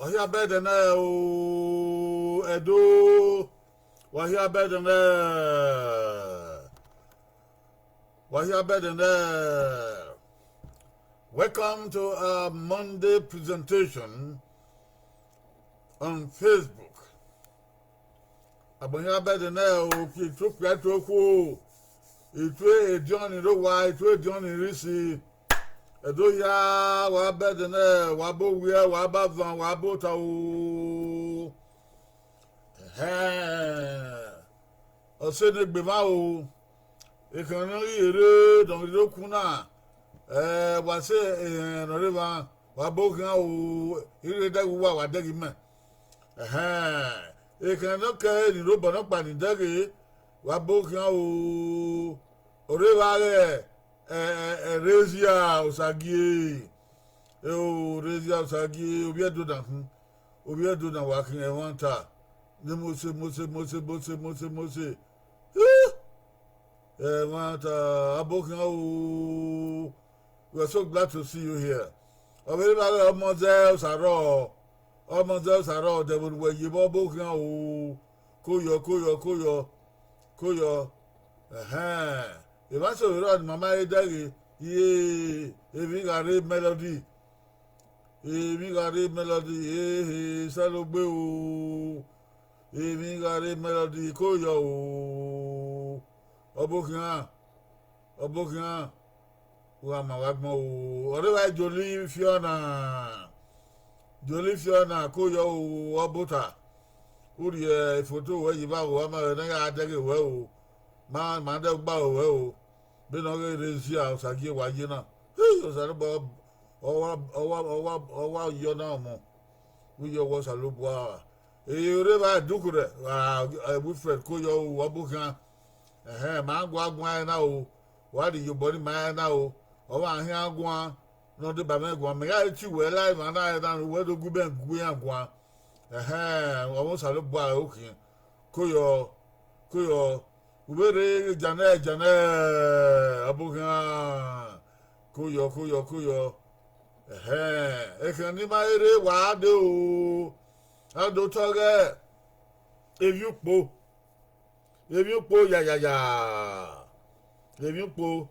Wahia better than Edo. Wahia better than Wahia better than Welcome to our Monday presentation on Facebook. Wahia better than it took that to it way Johnny Rowa, it way Johnny Risi. Edo ya wa better than Wabo Wia, Wabavan, Wabota. Osene gbema o ekanna ire don ro kuna wa se no reba wa bogan o ire da wa dagi me ekanna ka ni ro bono pa ni dagi wa bogan o oreba re rezia osagi rezia osagi obi edo dan wa kin e wanta the Mose. We are so glad to see you here. Almost are all. They would wear you Koyo. If I saw run Mama Daggy, ye, if we got a melody. If got a melody, Salobeo. Emi gare melody koyo obokan wa ma wa mo orewa Jolie Fiona koyo obota uri photo we yi ba wo ma na ga dege we o ma de gba o we o be no ge resi a osagi wa yi na o sare bo owa yo na mo we yo wo salobua Reba Dukure, Wilfred Koyo, Wabuka, Mangua now. What did your body man now? Oh, I hear Guan, not the Bamagua. May I chew well alive and I don't where the Guban Guan. Almost a look by okay. Koyo, Ubere, Janet, Abuka, Koyo. I can imagine what do. I don't talk if you po, ya. If you po,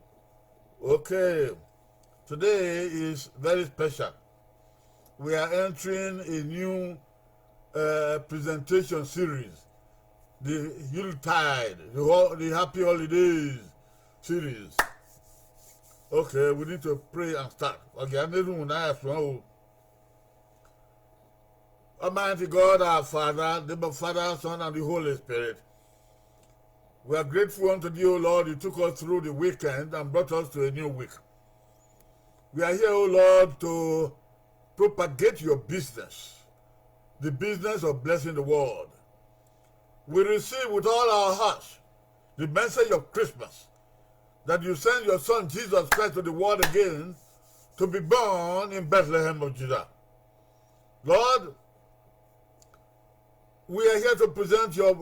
okay. Today is very special. We are entering a new presentation series, the Yuletide, the Happy Holidays series. Okay, we need to pray and start. Okay, I need to know. Almighty God, our Father, the Father, Son, and the Holy Spirit, we are grateful unto you, O Lord. You took us through the weekend and brought us to a new week. We are here, O Lord, to propagate your business, the business of blessing the world. We receive with all our hearts the message of Christmas, that you send your Son, Jesus Christ, to the world again to be born in Bethlehem of Judah. Lord, we are here to present your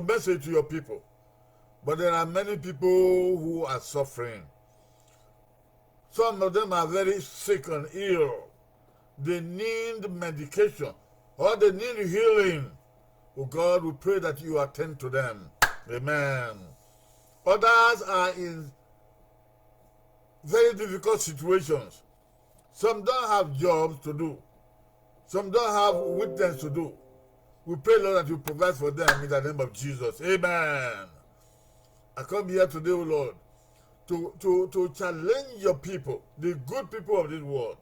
message to your people. But there are many people who are suffering. Some of them are very sick and ill. They need medication or they need healing. Oh God, we pray that you attend to them. Amen. Others are in very difficult situations. Some don't have jobs to do. Some don't have witness to do. We pray, Lord, that you provide for them in the name of Jesus. Amen. I come here today, O Lord, to challenge your people, the good people of this world,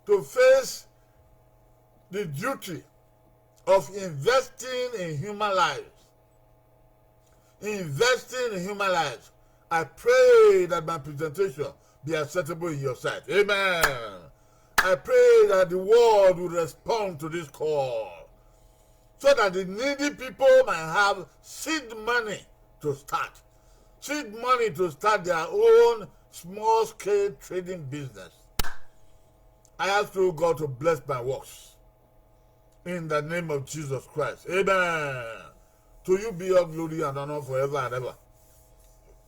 to face the duty of investing in human lives. Investing in human lives. I pray that my presentation be acceptable in your sight. Amen. I pray that the world will respond to this call, so that the needy people might have seed money to start. Seed money to start their own small-scale trading business. I ask you, God, to bless my works. In the name of Jesus Christ. Amen. To you be all glory and honor forever and ever.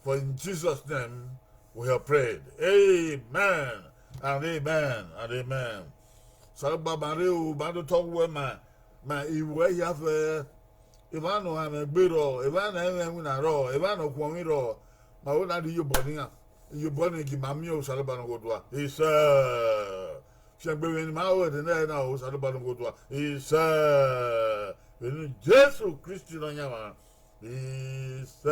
For in Jesus' name we have prayed. Amen and amen and amen. Salba Mario, Bando talk where my where you have Ivano and a biro, Ivan and win a raw, Ivano Quamiro, my own idea you boarding up. You born in Mamio Salaban Godwa. He said, Shambu in my word and then now Salaban Godwa. He said, Jesus Christian on Yama. He said,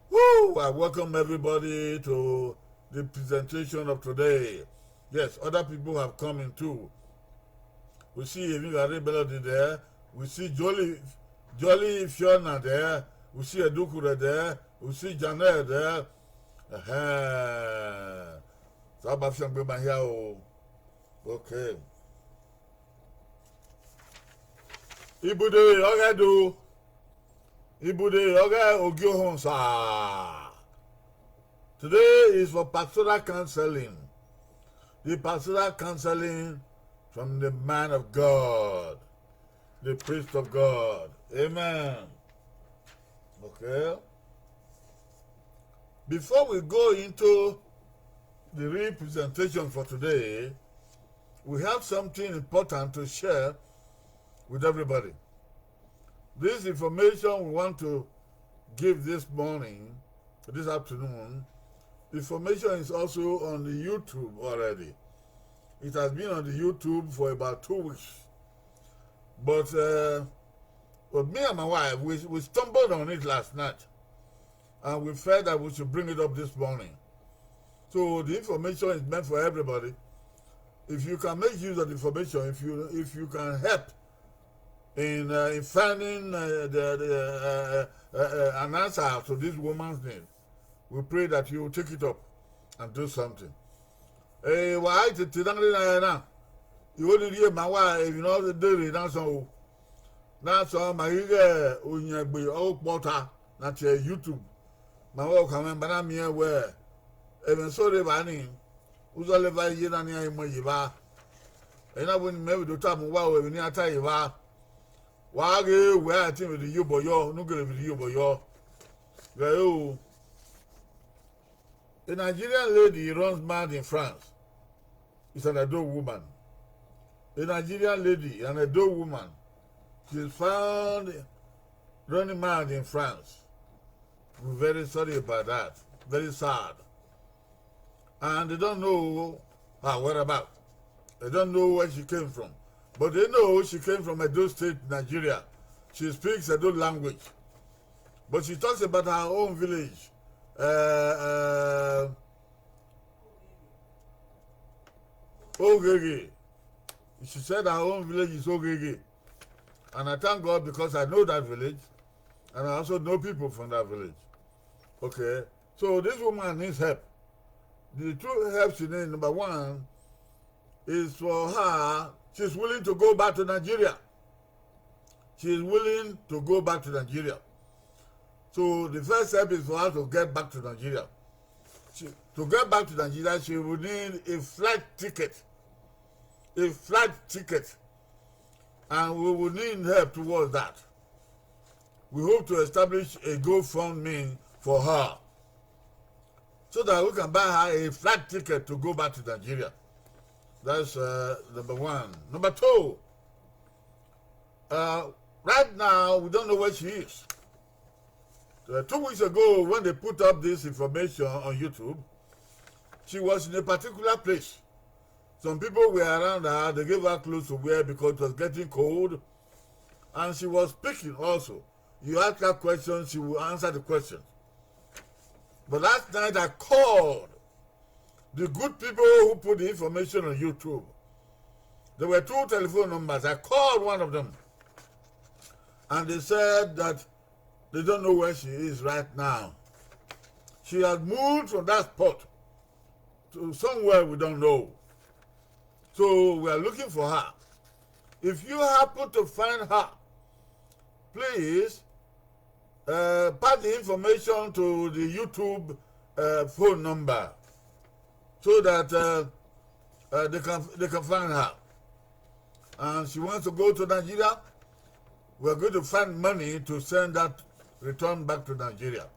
woo! I welcome everybody to the presentation of today. Yes, other people have come in too. We see Emiga Rebelody there. We see Jolly Fiona there. We see Edukure there. We see Janet there. So I'm going to be here. Okay. Ibude yoga do. Ibude yoga ogyohon sa. Today is for pastoral counseling. The pastoral counseling from the man of God, the priest of God. Amen. Okay. Before we go into the real presentation for today, we have something important to share with everybody. This information we want to give this morning, this afternoon, information is also on the YouTube already. It has been on the YouTube for about 2 weeks. But me and my wife, we stumbled on it last night. And we felt that we should bring it up this morning. So the information is meant for everybody. If you can make use of the information, if you can help in finding an answer to this woman's need, we pray that you will take it up and do something. Why to now? You only hear my wife, if you know the daily, that's all. That's all my unyagbe old water, not your YouTube. My wife come and me where even so they banning who's all over here and here in my yiva. And I wouldn't maybe do time while we near Taiva. Why go where I think with the Yuboyo, no good with the Yuboyo. Go. A Nigerian lady runs mad in France. It's an adult woman. A Nigerian lady, an adult woman, she's found running mad in France. We're very sorry about that. Very sad. And they don't know her whereabouts. They don't know where she came from. But they know she came from Edo State, Nigeria. She speaks Edo language. But she talks about her own village. Ogege. She said her own village is Ogege. And I thank God because I know that village. And I also know people from that village. Okay. So this woman needs help. The two help she needs, number one, is for her, she's willing to go back to Nigeria. She is willing to go back to Nigeria. So the first step is for her to get back to Nigeria. To get back to Nigeria, she will need a flight ticket. A flight ticket. And we will need help towards that. We hope to establish a GoFundMe for her so that we can buy her a flight ticket to go back to Nigeria. That's number one. Number two, right now, we don't know where she is. 2 weeks ago, when they put up this information on YouTube, she was in a particular place. Some people were around her, they gave her clothes to wear because it was getting cold. And she was speaking also. You ask her questions, she will answer the questions. But last night I called the good people who put the information on YouTube. There were 2 telephone numbers. I called one of them. And they said that they don't know where she is right now. She has moved from that spot to somewhere we don't know. So we are looking for her. If you happen to find her, please pass the information to the YouTube phone number so that they can find her. And she wants to go to Nigeria. We're going to find money to send that return back to Nigeria.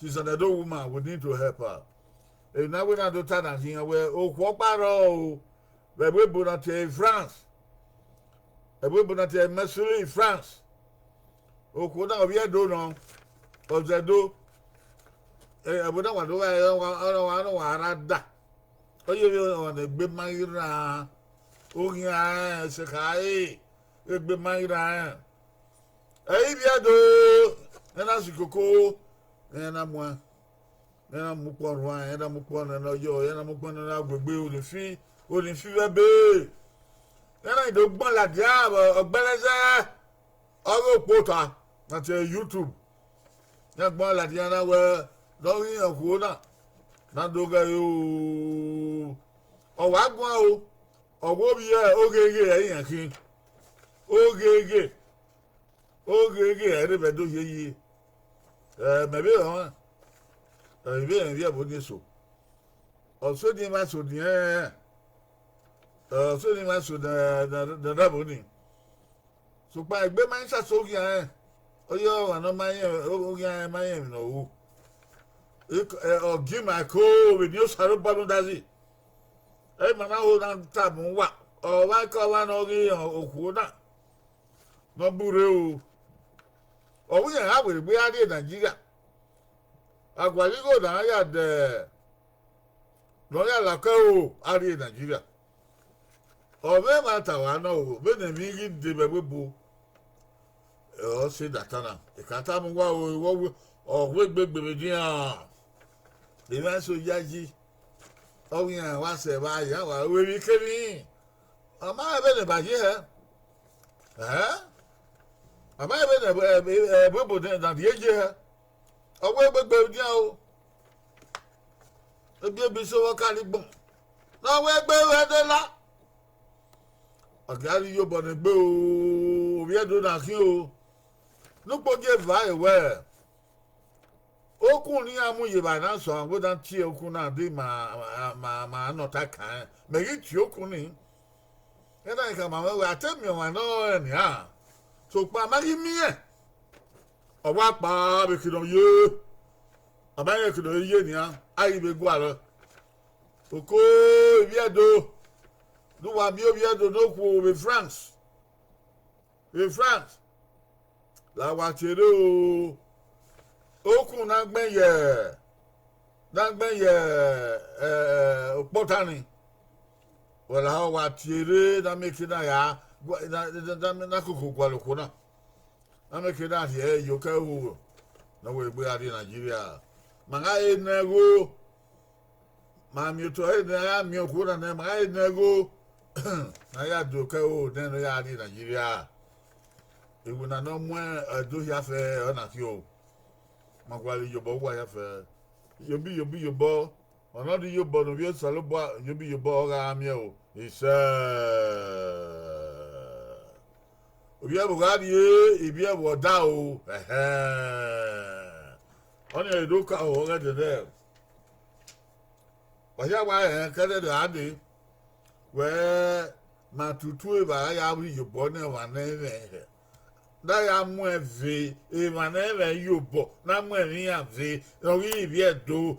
She's an adult woman. We need to help her. Now we not do that here. We Okwoparo, we bonate France. We bonate Mesuri France. Okuna obia do no. Ozedo. Abuda wa do arada. Oye on the gbe mayira. Ogia sekai. Gbe mayira. Bia do. Na sikoko. Na mo. Na mukwa rwa, na mukwa na yo, na mukwa na agbegbe oni fi bebe. Na do gbon la dia ogbeleze oro pota na te YouTube. Na gbon la dia na we do yin oku na do ga yo. O wa gbon o. Owo bi e ogege eyan kin. Ogege ere be do yeyi. Maybe bien bonne so. Also di ma so bien. So di ma so da boni. So pa egbe ma nsa so gi an. Oyo ana ma yen o gi an ma yen no wu. O gi ma ko we ni o saro balun dazi. Ma na o na ta mu wa. O wa ko wa no gi oku na. No bure o. O wi yan ha we gbe ade Nigeria. Agwaligo na ya de no ya la ko ari Nigeria. Obe ma ta wa no be na mi gi de be bu. O se datana. E ka ta mu wa o we gbegbe di an. E ma so yaji. O wi an wa se ba ya wa we bi kemi. Ama be ne ba je he. Ama be ne bo na die je he. Ọwọ́ gbogbo díẹ̀ o. Ebi ebi so wọ́n kárí gbọ̀n. Lọ́wọ́ ẹgbẹ́ ẹdẹ la. Ọ̀gá rí yóò bọ̀ ní gbé o. Òbí ẹ̀dùn náà kí o. Nípò jẹ́ ìfà ìwẹ̀. Okùn ní amúyèbà náà sọ àwọn gbọ́dọ̀ tí okùn náà dé màá nọ̀ta kàn án. Mẹ̀gí tí okùn ní. Ẹ̀dá ìkà màmá wẹ̀ àtẹ̀mí ọ̀wà náà ẹ̀ nìyà. Sòpá máyí míyẹ̀. Ọwọ́ apá abẹ́kìdọ̀ yé abẹ́kìdọ̀ yé nìyà ayé bẹ gbọ́ àlọ́ òkó ibi ẹ̀dọ́ lùwà bí obi ẹ̀dọ́ n'okwu bẹ France làwọn àtẹ̀rẹ́ o okùn nàgbẹ́yẹ òpótánì wọ́n làwọn àtẹ̀rẹ́ nàmẹ́kìdọ̀ yà nàkókò gbàlùkù náà. I'm making that here, you can no way we are in Nigeria. Mangai nego, Mammy to I am your good and then I nego. I had to go, then we are in Nigeria. It would not know when do you have a not you. Magwali, your boy, you be your boy, or not your boy of your saloba, you be your boy, I'm you. He said. Obi abugadi ibi aboda o oni edoka o ga de wa ya wa kede de ade we matutu e ba ya wi yobo na wa na e da ya mu eve e ma na e yobo na mu e ya ve lori ibi edo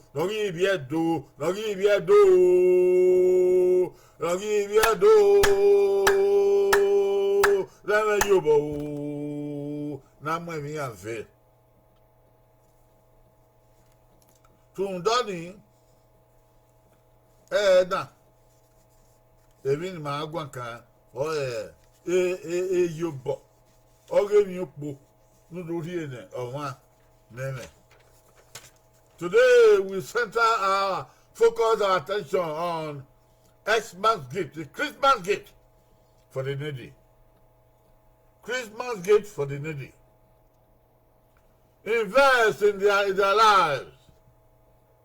Lẹ́wẹ̀ yóò bọ̀ ooo n'amú ẹ̀mí àfẹ́. Tùǹdọ́nì ẹ̀ẹ́dà èmi ni màá gbọ̀n kan yóò bọ̀ ọ̀rẹ́ mi ò po nítorí ẹ̀nẹ̀ ọ̀wọ́n nẹ́nẹ̀. Today we center our focus our attention on Xmas gift, the Christmas gift for the needy. Christmas gift for the needy. Invest in their lives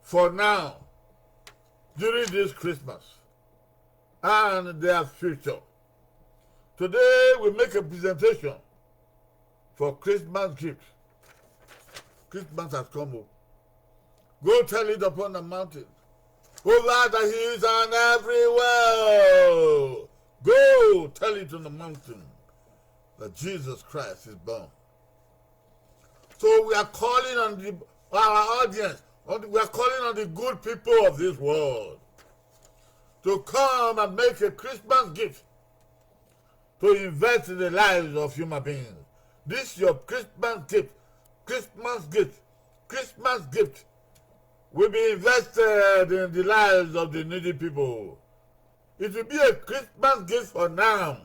for now, during this Christmas, and their future. Today we make a presentation for Christmas gift. Christmas has come. Go tell it upon the mountain, over the hills and everywhere. Go tell it on the mountain that Jesus Christ is born. So we are calling on our audience, We are calling on the good people of this world to come and make a Christmas gift to invest in the lives of human beings. This is your Christmas gift. Christmas gift. Christmas gift will be invested in the lives of the needy people. It will be a Christmas gift for now.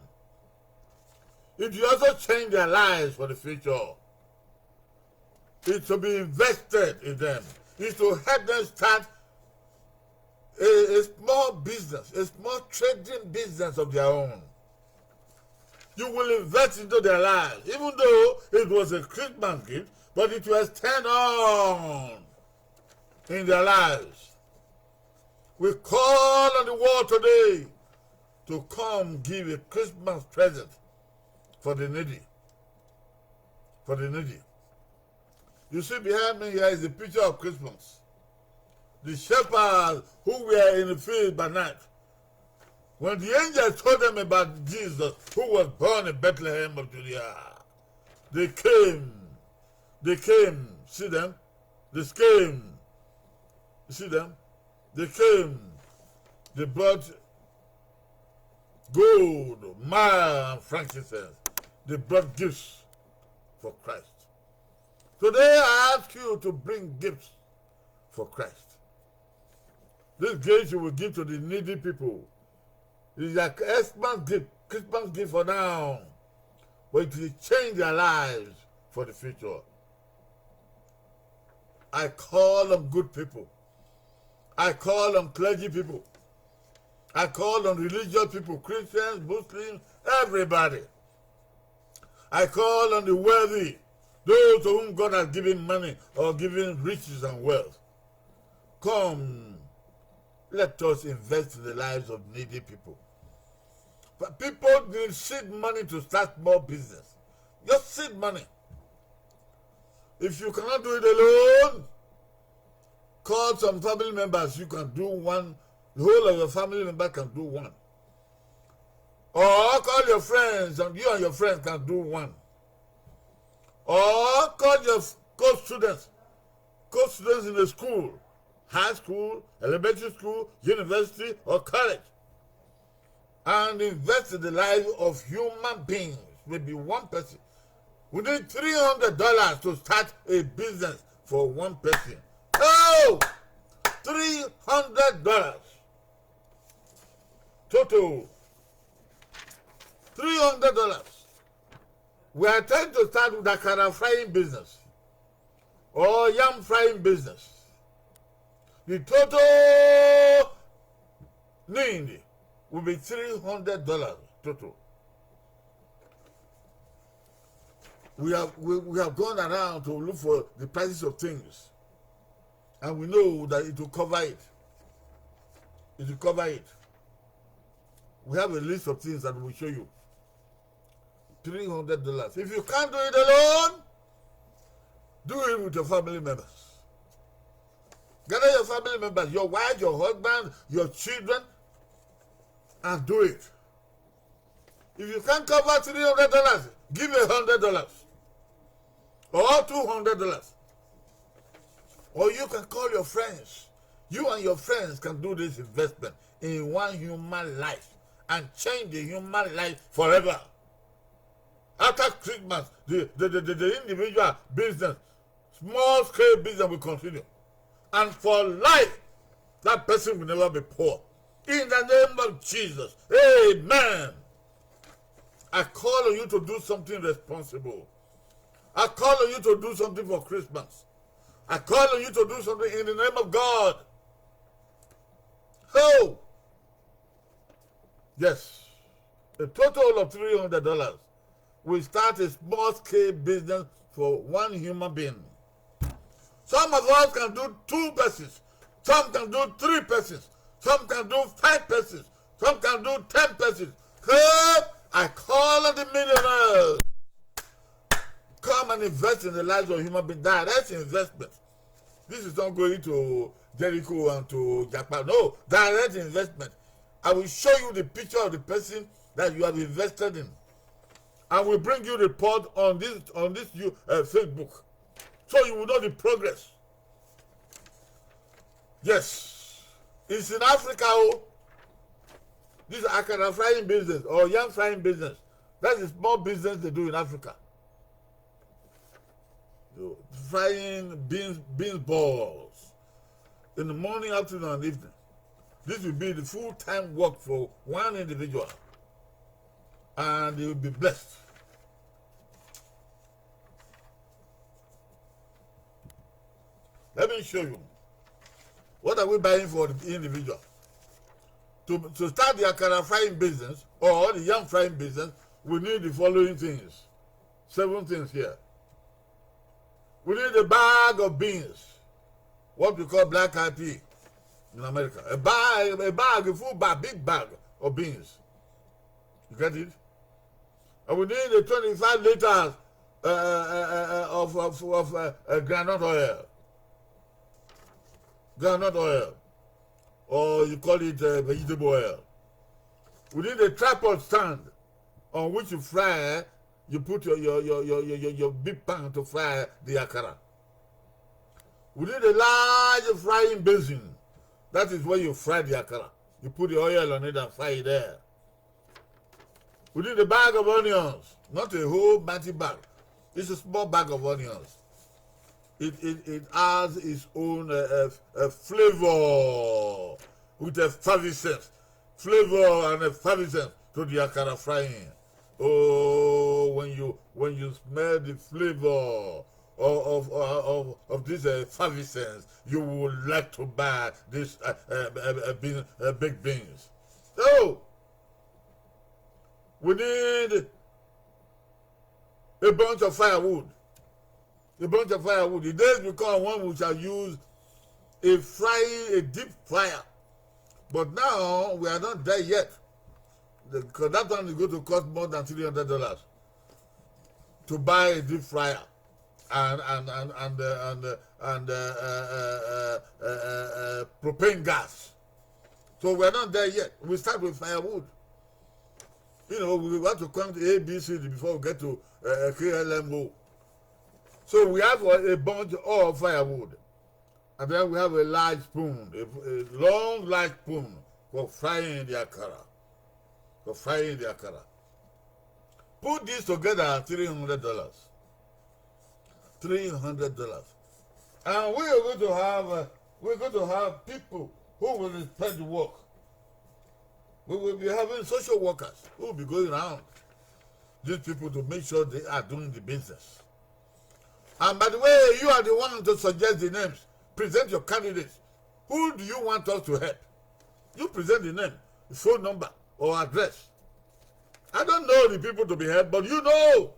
It will also change their lives for the future. It will be invested in them. It will help them start a small business, a small trading business of their own. You will invest into their lives, even though it was a Christmas gift, but it will extend on in their lives. We call on the world today to come give a Christmas present for the needy. For the needy. You see behind me here is a picture of Christmas. The shepherds who were in the field by night. When the angel told them about Jesus, who was born in Bethlehem of Judea, they came, see them? They came, you see them? They came, they brought gold, myrrh, and frankincense. They brought gifts for Christ. Today I ask you to bring gifts for Christ. This gift you will give to the needy people. It is a Christmas gift for now, but it will change their lives for the future. I call on good people. I call on clergy people. I call on religious people, Christians, Muslims, everybody. I call on the wealthy, those to whom God has given money or given riches and wealth. Come, let us invest in the lives of needy people. But people need seed money to start more business. Just seed money. If you cannot do it alone, call some family members. You can do one. The whole of your family member can do one. Or call your friends, and you and your friends can do one. Or call your co-students in the school, high school, elementary school, university, or college, and invest in the life of human beings, maybe one person. We need $300 to start a business for one person. Oh! $300. Total. $300. We are trying to start with a akara frying business or yam frying business. The total need will be $300 total. We have gone around to look for the prices of things, and we know that it will cover it. It will cover it. We have a list of things that we will show you. $300. If you can't do it alone, do it with your family members. Gather your family members, your wife, your husband, your children, and do it. If you can't cover $300, give $100 or $200. Or you can call your friends. You and your friends can do this investment in one human life and change the human life forever. After Christmas, the individual business, small scale business will continue. And for life, that person will never be poor. In the name of Jesus, amen. I call on you to do something responsible. I call on you to do something for Christmas. I call on you to do something in the name of God. Oh! Yes. A total of $300. We start a small-scale business for one human being. Some of us can do 2 persons. Some can do 3 persons. Some can do 5 persons. Some can do 10 persons. Come, I call on the millionaires. Come and invest in the lives of human beings. Direct investment. This is not going to Jericho and to Japan. No, direct investment. I will show you the picture of the person that you have invested in. I will bring you a report on this Facebook, so you will know the progress. Yes. It's in Africa. Oh. This akara frying business or yam frying business. That's a small business they do in Africa. So, frying beans balls in the morning, afternoon, and evening. This will be the full-time work for one individual. And they will be blessed. Let me show you. What are we buying for the individual? To start the akara frying business or the yam frying business, we need the following things. 7 things here. We need a bag of beans, what we call black eyed pea in America. A full bag, big bag of beans. You get it? And we need a 25 liters of groundnut oil. Groundnut oil. Or you call it vegetable oil. We need a tripod stand on which you fry. You put your big pan to fry the akara. We need a large frying basin. That is where you fry the akara. You put the oil on it and fry it there. We need a bag of onions, not a whole mighty bag. It's a small bag of onions. It adds its own flavor with effervescence. Flavor and effervescence to the akara frying. Oh, when you smell the flavor of this effervescence, you would like to buy this big beans. So, we need a bunch of firewood. A bunch of firewood. The days become one we shall use a deep fryer. But now we are not there yet. Because that one is going to cost more than $300 to buy a deep fryer and propane gas. So we're not there yet. We start with firewood. You know, we want to count ABCD before we get to KLMO. So we have a bunch of firewood. And then we have a large spoon, a long large spoon for frying the akara. For frying the akara. Put this together, $300. $300. And we are going to have people who will spread the work. We will be having social workers who will be going around these people to make sure they are doing the business. And by the way, you are the one to suggest the names. Present your candidates. Who do you want us to help? You present the name, the phone number, or address. I don't know the people to be helped, but you know.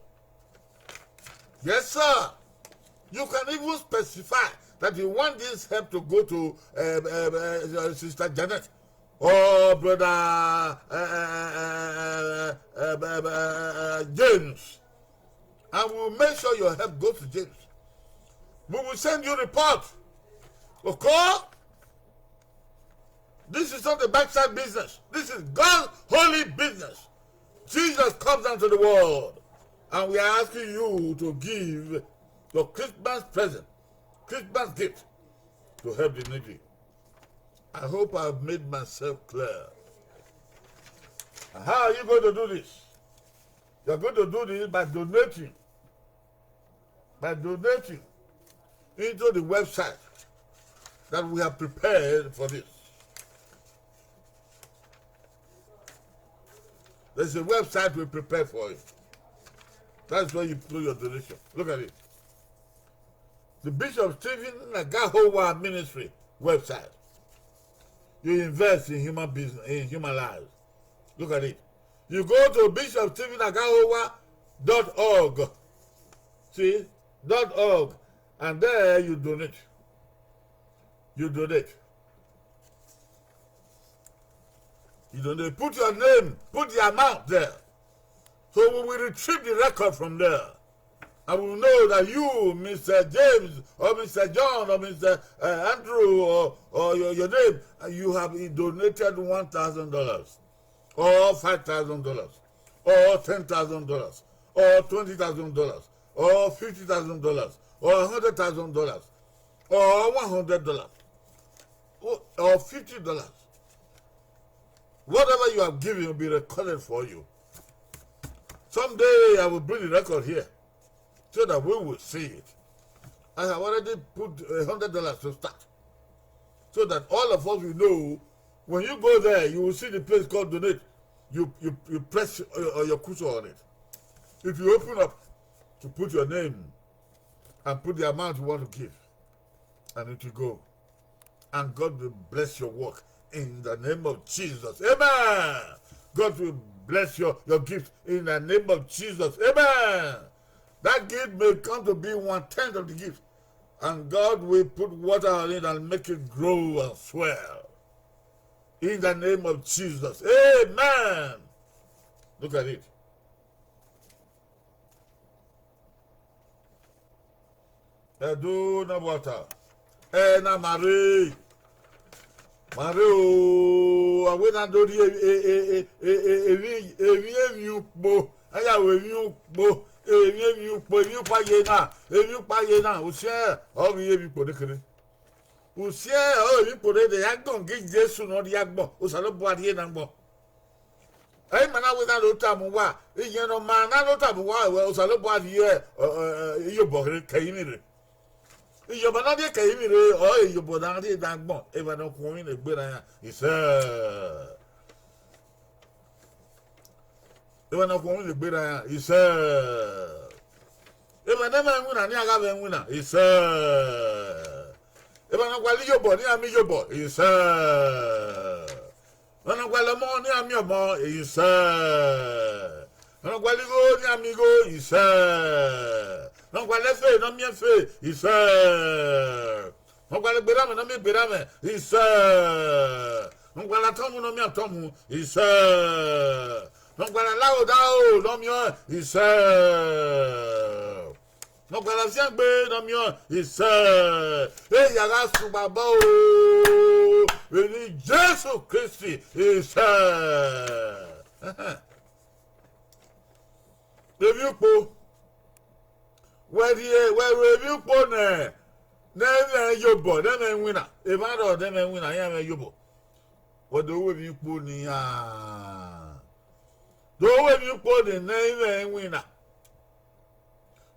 Yes, sir. You can even specify that you want this help to go to Sister Janet or Brother James. And we'll make sure your help goes to James. We will send you a report. Okay? This is not a backside business. This is God's holy business. Jesus comes down to the world. And we are asking you to give your Christmas present, Christmas gift to help the needy. I hope I've made myself clear. And how are you going to do this? You're going to do this by donating. By donating into the website that we have prepared for this. There's a website we prepared for you. That's where you do your donation. Look at it. The Bishop Stephen Nagahowa Ministry website. You invest in human business, in human lives. Look at it. You go to bishopstephenagahowa.org. See? .org. And there you donate. You donate. You donate. Put your name, put the amount there. So we will retrieve the record from there. And we will know that you, Mr. James, or Mr. John, or Mr. Andrew, or your name, you have donated $1,000, or $5,000, or $10,000, or $20,000, or $50,000, or $100,000, or $100. or $50. Whatever you have given will be recorded for you. Someday I will bring the record here so that we will see it. I have already put $100 to start, so that all of us will know. When you go there, you will see the place called donate. You press your cursor on it. If you open up to put your name and put the amount you want to give, and it will go. And God will bless your work in the name of Jesus. Amen. God will bless your gift in the name of Jesus. Amen. That gift may come to be 1/10 of the gift. And God will put water on it and make it grow and swell. In the name of Jesus. Amen. Look at it. Edo na water. Na Marie. Marie o. Awe na do di evi ukpo. Aya we evi ukpo. Evi ukpo. Evi pa ye na. Evi pa ye na. O se o bi evi ukpo dekere. O se o evi ukpo de yagbon ge Jesu no di yagbon. O sa lo bo adie na gbon. Ai mana we na lo ta mu wa. Iyen no ma na lo ta mu wa. O sa lo bo adie iyo bo kayin re. Ìjọba náà dé kẹ̀yìn mi rè ọ́ ìjọba náà dé dàgbọ̀n ìbàdàn ọkùnrin lè gbéra yẹn ìṣẹ́ ìbàdàn ọkùnrin lè gbéra yẹn ìṣẹ́ ìbàdàn mẹ́rin wínà ní àgàbẹ̀ wínà ìṣẹ́ ìbàdàn kwalí yóbọ̀ ní àmì yóbọ̀ ìṣẹ́ ìbàdàn kwalí ọmọ ní àmì ọmọ ìṣẹ́ ìbàdàn kwalí gó ní àmì gó ìṣẹ́. Non quoi les fait, non bien fait, il sait. Non quoi les bérame, non bien bérame, il sait. Non quoi la tombe, non bien tombe, il sait. Non quoi la lao dao, non bien, il sait. Non quoi la siangbe, non bien, il sait. Et il y a la soubaba, venu Jésus Christ, il sait. Le vieux pot. Where you put ne yobo, then winner. If I don't, then win, I am a yobo. What do you put in do you put the name and winner?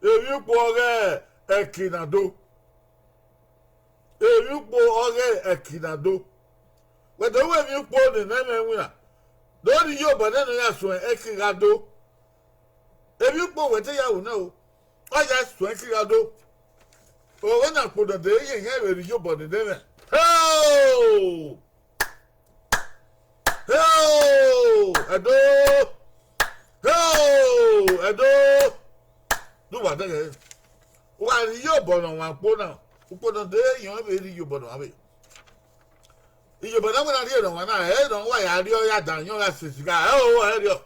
If you put a kinado, if you put a kinado, what do you put the name and winner? Don't you, but then you have to a kinado. If you put what you know. I just 20 ado. Oh, when I put the day in here, you body there. Oh, ado. Do what they are. While you born on one corner, who put on day, you have you born away. You but I'm going to hear the one I heard on why I do ya down your assist guy. Oh, I hear you.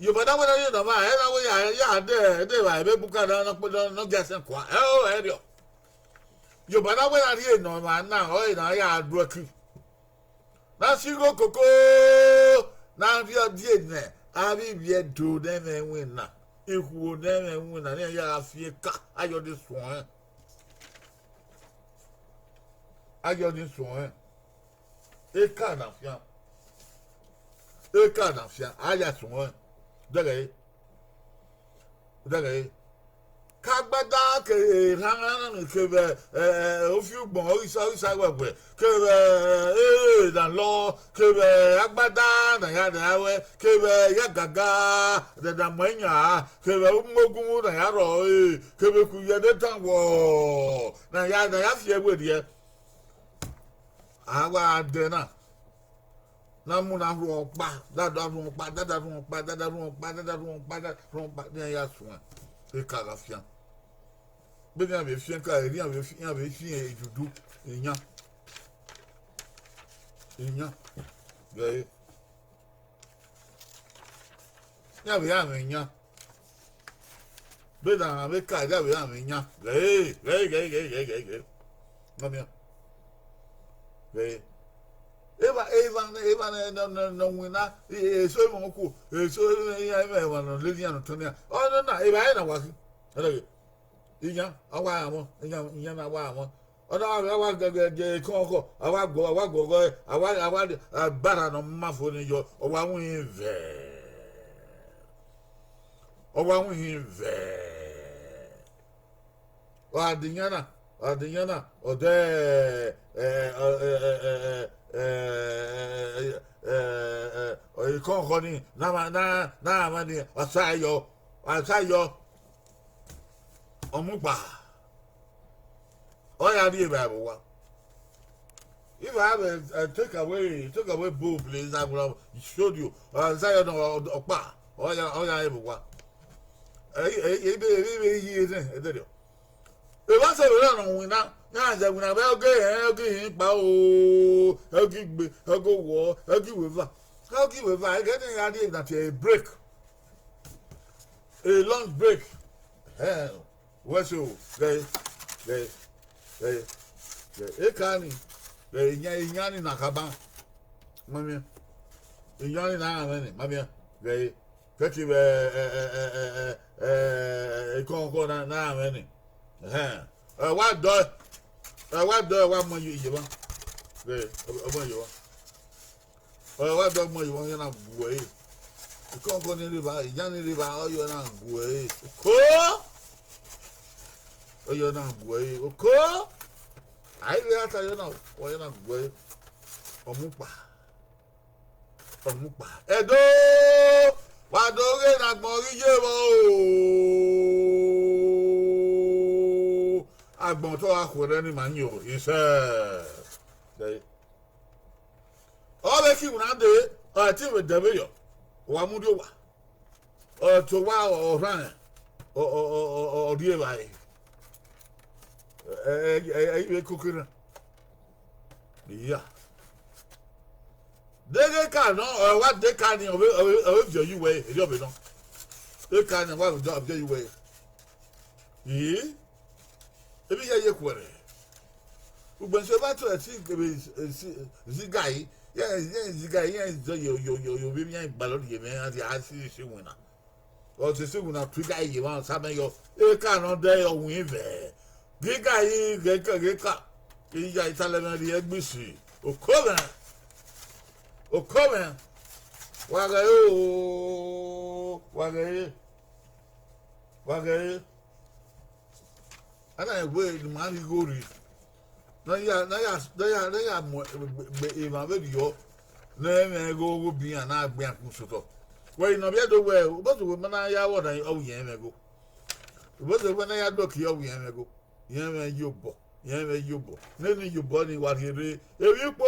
You but I'm going to hear the man, I there, I be book no gas and quiet. Oh, I hear you. You but I'm going to hear no man now, oh, I do a key. Now she go cocoa. Now you're dead, I will yet do them and win now. If you would them and win, and then you have fear cut. I got this one. I got this one. A kind of young. A kind of young. I just want. Dagay. Kagbada ke rangan ke ofiu gbon orisa wewe ke dan lo ke agbada na ya da we ke ya gaga da manya ke mogun na ya ro ke be ku ye de tan wo na ya fie we die agba de na Namuna wrong back, that wrong back, that wrong back, that wrong back, that wrong back, that wrong back, then yes one. A carafian. But I have seen Caribbean, I have seen you do in ya. In ya. Very. Yeah, we are in ya. But I have a car that we are in ya. Very. Come here. Very. Eva no winner, so moku, so I want to live on Tonia. Oh, no, if I ain't a walking. Inya, a while, Yana, Ona awa ge konko awa go awa bara no mafo ni yo owa hu inve. Owa hu inve. Adinyana ode konko ni na mani asayo omupa. Oh, yeah, Bible. If I have a take away bowl, please, I will show you. Zion or Pa. Oh, yeah, everyone. Years. If I say, we now that when I will get bow, I'll go war, I'll give with I get an idea that a break, a long break. Hell, what's you? Ekani inyani nakaba mami inyani na amene mami gay kati konko na amene what do what mo yiba gay omo yiba what do mo yiba na buwe konko ni riba inyani riba oyo na buwe ko oyo na buwe ko I realize you know, why not go Omupa. Edo, why don't get that Morigebo? I've been talking with any man, he said. All the people now do it, I think with the video. Wamudowa. Or to wow or run or dear by. Cooking. Yeah. They can no what they can of you way, you know. They can what of you way. Ye? If you query. When so about to see the guy, yes, the guy, yes, you be a ballot, you may have the ICC winner. Or the second of 2 guys you want some of your, you cannot dare or win there. Geka iya italema di egbisi okome wagaye ana egwe di mani gori na ya mo be ma be dio na me go bi ana agbe akusoto we no be do we but we na ya wo na o yen me go but we na ya do ki o yen me go Yeme yubo. Neni yubo ni warire. Ewipo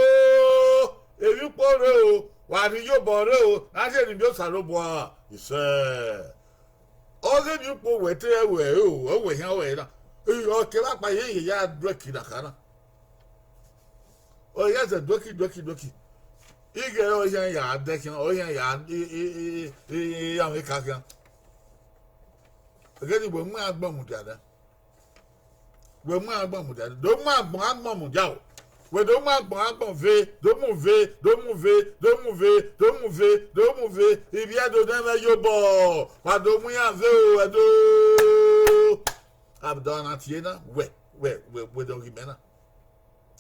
re. Wari yubo re. Ase ni bio salobo a. Ise. Oge yupo wete ewe o. Owe yan we na. O ke ba pa ye ya doki da kana. O ya ze doki. Ige o yan ya dekin. O yan ya ya me kakan. Ege ni bo mu agbon mu dada. We mu agbon mu dada. Do mu agbon mu ja o. We do mu agbon ve, do mu ve. Ibi ado den me yo bo. Wa do mu ya ve o, edo. Abdon atiena, we do gimena.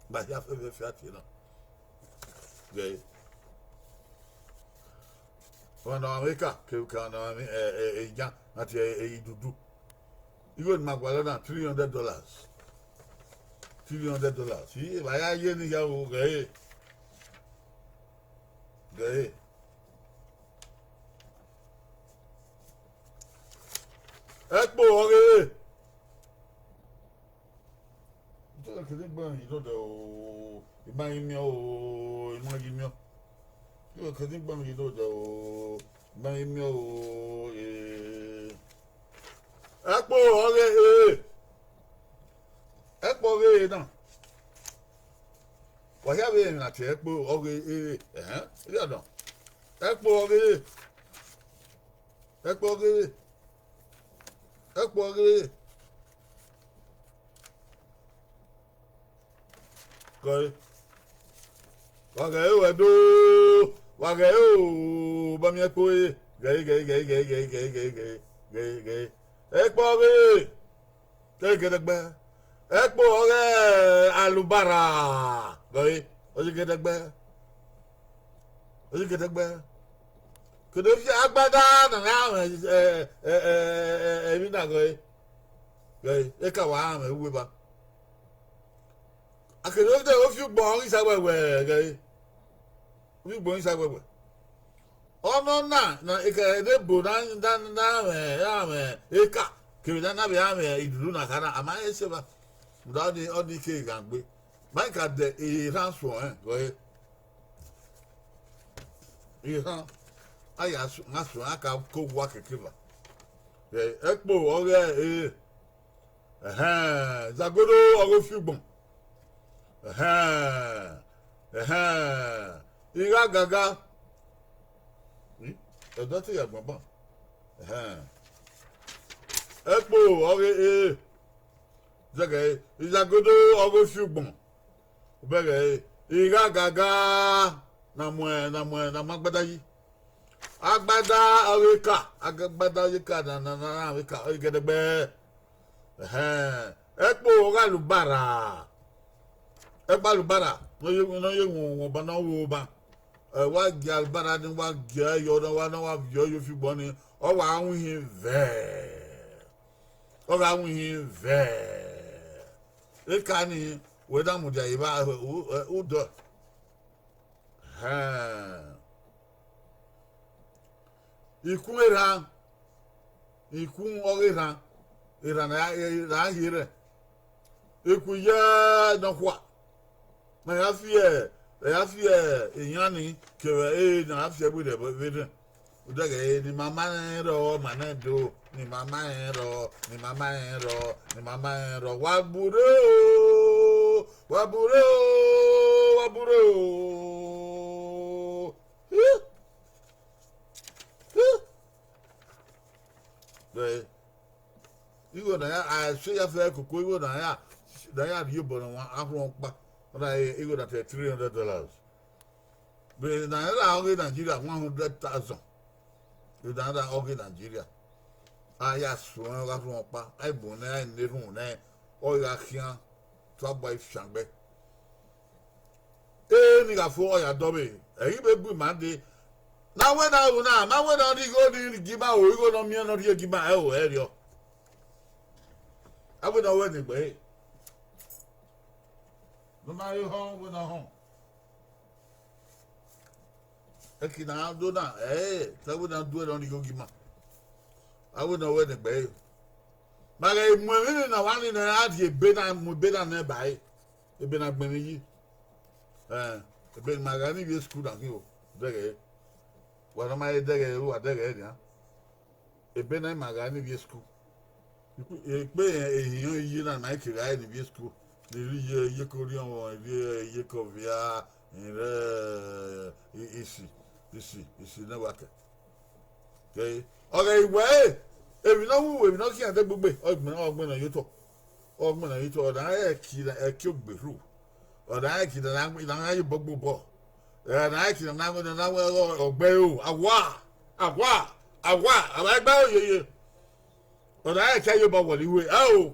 Ba ya fe atiena. Ve. Wana America, ke kana ya ati dudu. Igo magwala na $300. $300. Si ba ya ye ni ya o ge. Ekpo ore. To ke gba yi do o. Imagine o. Yo ke gba yi do o. Imagine o. Ekpo ore na. Wa ya be na te ekpo ore ya do. Ekpo ore. Go. Wage o ba mi ekpo e. Gay. Ekpo ore. Take it back. Ekpo ore alubara. Goy. Oji gedegbe. Oji gedegbe. Kedo fi agbada na na ebi na goy. Goy. Eka wa ame uwe ba. Akedo de ofi gbon isa wewe goy. Ofi gbon isa wewe. Ono na eka de bo na ame eka. Kebida na be ame iduru na kana ama ese ba. Without the only cake and be. Mike had the transfer, go ahead. I asked Master, I can go walk a kiver. The Ekbo, oh, yeah, Zagodo, or a few boom. Gaga. A daughter of my bum. Ekbo, oh, Zagay, is a good old few bon. Begay, Iga Gaga, Namagbadayi. Agbada, Arika, Agbada, Yika, Nanavika, I get a bear. Ekbo, Galubara. Ebalubara, no, you know, but no woman. What Galbara and what gear you don't want to have your if you bonny, or I will him there. Or I will him there. Ekani weda muja iba udo ikun orira na hire ekuye nokwa na ya fie enyani kewe na afie bu de bede udage ni mama ro manedo ni mama ro waburo de iwo na ya I say ya fe koko iwo na ya you born one ahron pa na iwo na $300 be na ya oge Nigeria 100,000 you da oge Nigeria aya suwan la fun pa ai bo na ni run na o ya kian to boy fiangbe ni ga fo o ya dobe eyi be bu ma de na we na una ma we na di go di giba o go no mi no di giba e o eri o abu na we ni gbe no ma yo hon we na hon ekina do na ta we na do no di go giba I would know where the bay. But I went in a one in a ad, you been on nearby. You've been at many. The Ben Magani is good on you. There, what am I there? Who are there? A Ben Magani is school. You pay a year and I could ride in school. The Yakurian or Yakovia is never. Okay. Okay, well, if you know who, if you know, can't take book, or you talk, or when you talk, I kid a cube be through, or I kid an angry, and I book ball, and I kid an angry, and I will obey I like bow you, but I tell you about what you will. Oh,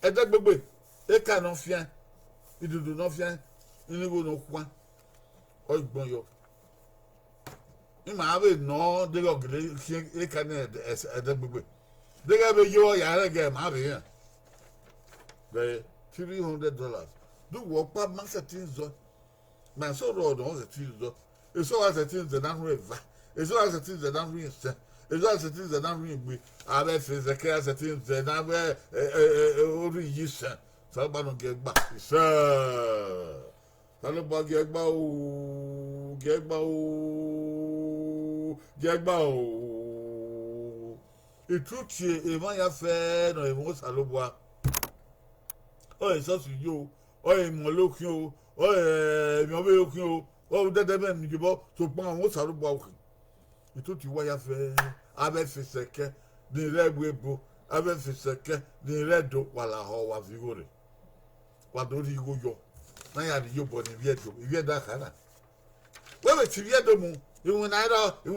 at that book, they cannot fear, you do not fear, you will know one, or you. Ma ave no de go gele e kan e de gbegbe de ga be yo ya re ge ma be yan be $300 do work pa ma setting zo ma so ro do setting zo e so wa setting ze na ru eva e so wa setting ze na ru ise e so wa setting ze na ru igbe ave fe ze ke setting ze na be ori yisa so ba no ge gba isa talo ba ge gba o Jagba o etutie ema ya fe no emo salobwa o eso su yo o emo lokun o mi obe lokun o dede be mi jibo so pon awon salobwa o etutie wa ya fe abe fiseke ni regwebo abe fiseke ni redo wala ho wa vigore wa do ri go yo na ya ri yo bo ni viedo akana we ti viedo mu Iwunado, then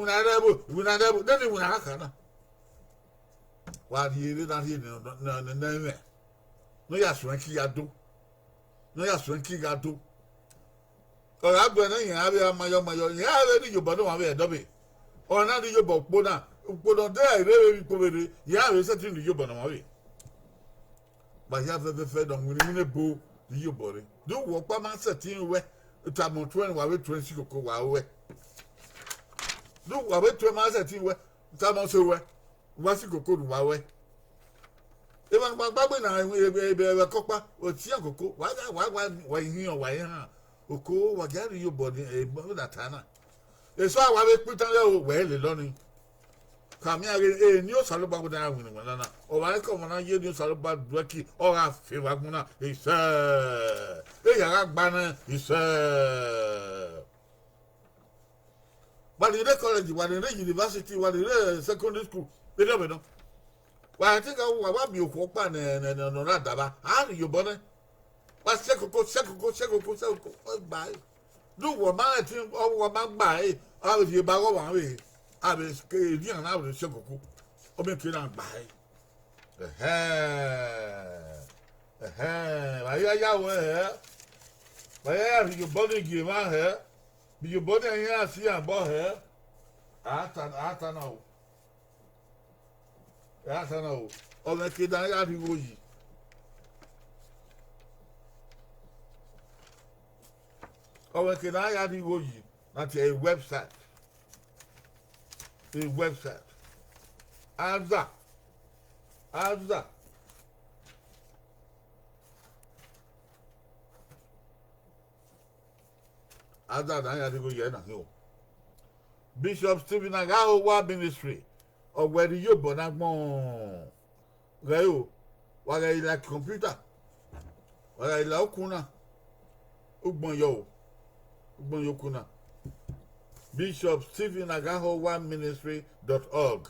you will have What he did not hear no. no ya swanky yado no ya swanky yado or abena ya have mayo ya have you bono ave dobe or na you bo bona there really povere ya have setting you bono ave but ya have fed on winning bo the you body do work pa man setting we tamon 20 wa we 20 koko wa we do wa we 20 man setting we tamon so we wasi koko du wa we even gbagbe na ebe kopa o ti akoko wa hin o wa han oko wa gari yo body e na tana eso awa be pitan le we le loni kami are ni o salo bagbo na win won na o wa ko mo na ye ni o salo ba duaki o ga fe wa guna e ya ga gba na isa Walire college, Walire university, Walire secondary school. They don't know. Well, I think I will be a copan and Radaba. How do you bonnet? But Sekoko, buy. Do what my thing or what my buy. I was here by one way. I was scared young out of Sekoko. Or make it on buy. Why you body give my hair? Be your body here, see about her. I don't know. I don't know. Oh, the kid, I got you. Oh, the kid, I got you. That's a website. A website. Azza. Bishop Stephen Agawa Ministry of where you bonagmon. Gayo, what I like computer. What I like kuna. Ugbon Yokuna. Bishop Stephen Agawa Ministry.org.